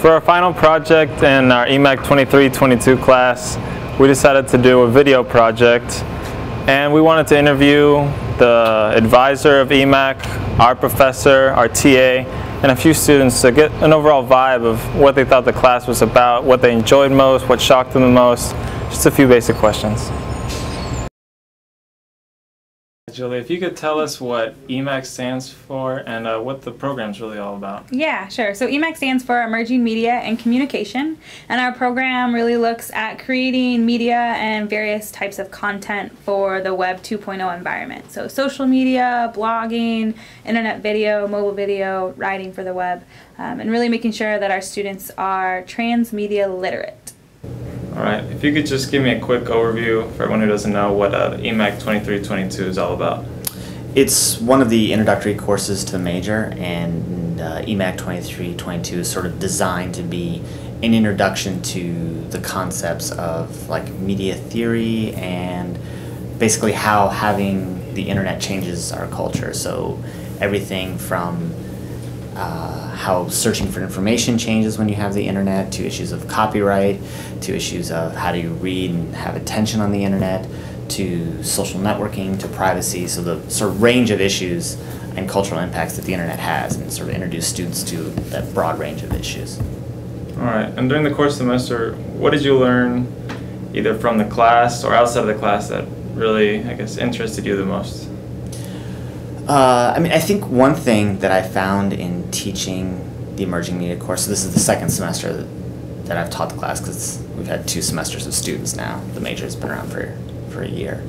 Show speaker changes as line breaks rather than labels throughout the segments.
For our final project in our EMAC 23-22 class, we decided to do a video project, and we wanted to interview the advisor of EMAC, our professor, our TA, and a few students to get an overall vibe of what they thought the class was about, what they enjoyed most, what shocked them the most, just a few basic questions. Julie, if you could tell us what EMAC stands for and what the program's really all about.
Yeah, sure. So EMAC stands for Emerging Media and Communication, and our program really looks at creating media and various types of content for the Web 2.0 environment. So social media, blogging, internet video, mobile video, writing for the web, and really making sure that our students are transmedia literate.
Alright, if you could just give me a quick overview for everyone who doesn't know what EMAC 23-22 is all about.
It's one of the introductory courses to the major, and EMAC 23-22 is sort of designed to be an introduction to the concepts of like media theory and basically how having the internet changes our culture. So everything from how searching for information changes when you have the internet, to issues of copyright, to issues of how do you read and have attention on the internet, to social networking, to privacy. So the sort of range of issues and cultural impacts that the internet has, and sort of introduce students to that broad range of issues.
Alright, and during the course semester, what did you learn either from the class or outside of the class that really, I guess, interested you the most?
I think one thing that I found in teaching the emerging media course, so this is the second semester that I've taught the class because we've had 2 semesters of students now, the major has been around for a year,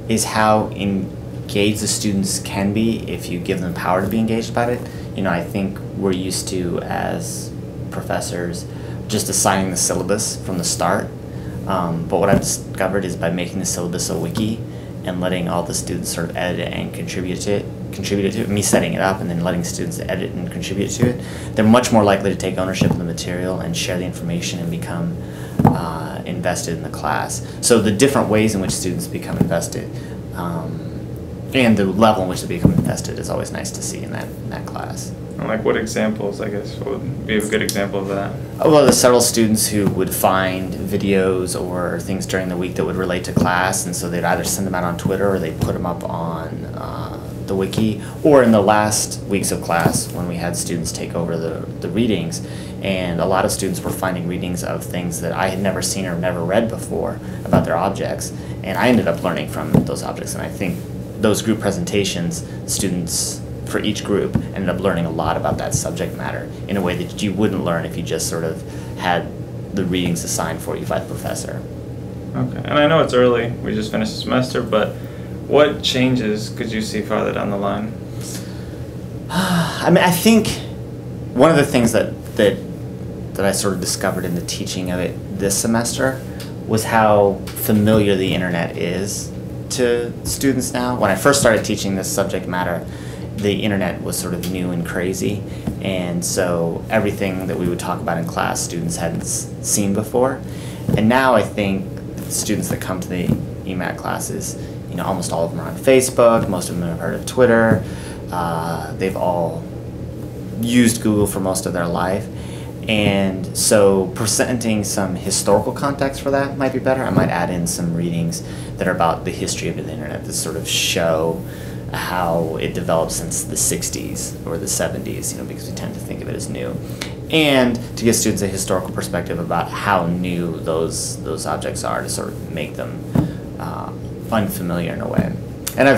is how engaged the students can be if you give them power to be engaged about it. You know, I think we're used to, as professors, just assigning the syllabus from the start, but what I've discovered is by making the syllabus a wiki and letting all the students sort of edit it and contribute to it, me setting it up and then letting students edit and contribute to it, they're much more likely to take ownership of the material and share the information and become invested in the class. So the different ways in which students become invested and the level in which they become invested is always nice to see in that class.
And like what examples, I guess, would be a good example of that?
Well, there's several students who would find videos or things during the week that would relate to class, and so they'd either send them out on Twitter or they'd put them up on the wiki, or in the last weeks of class when we had students take over the readings, and a lot of students were finding readings of things that I had never seen or never read before about their objects, and I ended up learning from those objects. And I think those group presentations, students for each group ended up learning a lot about that subject matter in a way that you wouldn't learn if you just sort of had the readings assigned for you by the professor.
Okay, and I know it's early, we just finished the semester, but what changes could you see farther down the line?
I think one of the things that I sort of discovered in the teaching of it this semester was how familiar the internet is to students now. When I first started teaching this subject matter, the internet was sort of new and crazy, and so everything that we would talk about in class students hadn't seen before. And now I think the students that come to the EMAC classes, you know, almost all of them are on Facebook, most of them have heard of Twitter, they've all used Google for most of their life, and so presenting some historical context for that might be better. I might add in some readings that are about the history of the internet that sort of show how it developed since the 60s or the 70s, you know, because we tend to think of it as new, and to give students a historical perspective about how new those objects are, to sort of make them unfamiliar in a way. And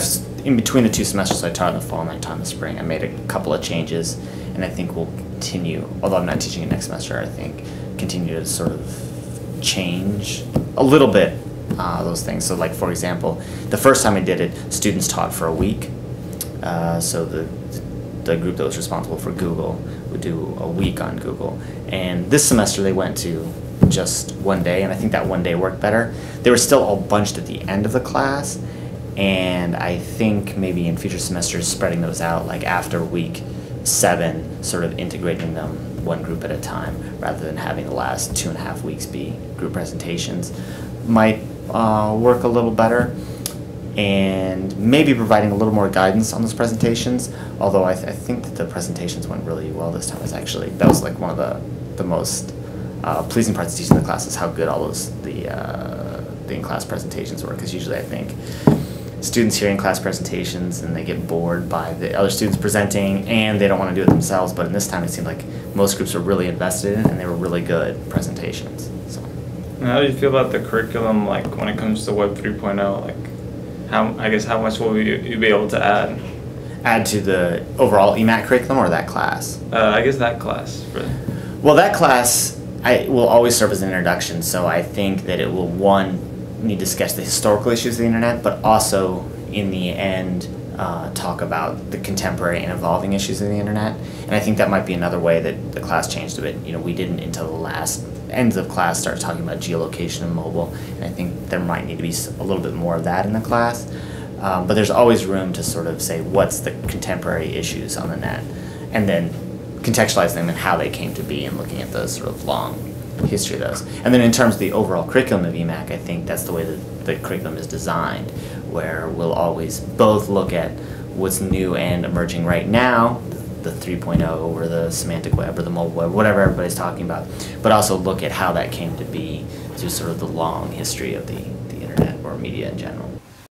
in between the 2 semesters, I taught in the fall and I taught in the spring, I made a couple of changes, and I think we'll continue, although I'm not teaching it next semester, I think continue to sort of change a little bit those things. So like, for example, the first time I did it, students taught for a week. So the group that was responsible for Google would do a week on Google. And this semester they went to just one day, and I think that one day worked better. They were still all bunched at the end of the class, and I think maybe in future semesters spreading those out, like after week 7, sort of integrating them one group at a time, rather than having the last 2.5 weeks be group presentations, might work a little better. and maybe providing a little more guidance on those presentations. Although I think that the presentations went really well this time. That was like one of the most pleasing parts of teaching the class, is how good all those the in-class presentations were. Because usually I think students hear in-class presentations and they get bored by the other students presenting and they don't want to do it themselves. But in this time it seemed like most groups were really invested in it and they were really good presentations. So.
And how do you feel about the curriculum, like when it comes to Web 3.0? Like, how much will you be able to add?
Add to the overall EMAC curriculum or that class?
I guess that class. Really.
Well, that class will always serve as an introduction, so I think that it will, one, need to sketch the historical issues of the internet, but also in the end talk about the contemporary and evolving issues of the internet. And I think that might be another way that the class changed a bit. You know, we didn't until the last ends of class start talking about geolocation and mobile, and I think there might need to be a little bit more of that in the class. But there's always room to sort of say what's the contemporary issues on the net, and then contextualize them and how they came to be, and looking at those sort of long history of those. And then in terms of the overall curriculum of EMAC, I think that's the way that the curriculum is designed, where we'll always both look at what's new and emerging right now, the 3.0 or the semantic web or the mobile web, whatever everybody's talking about, but also look at how that came to be through sort of the long history of the internet or media in general.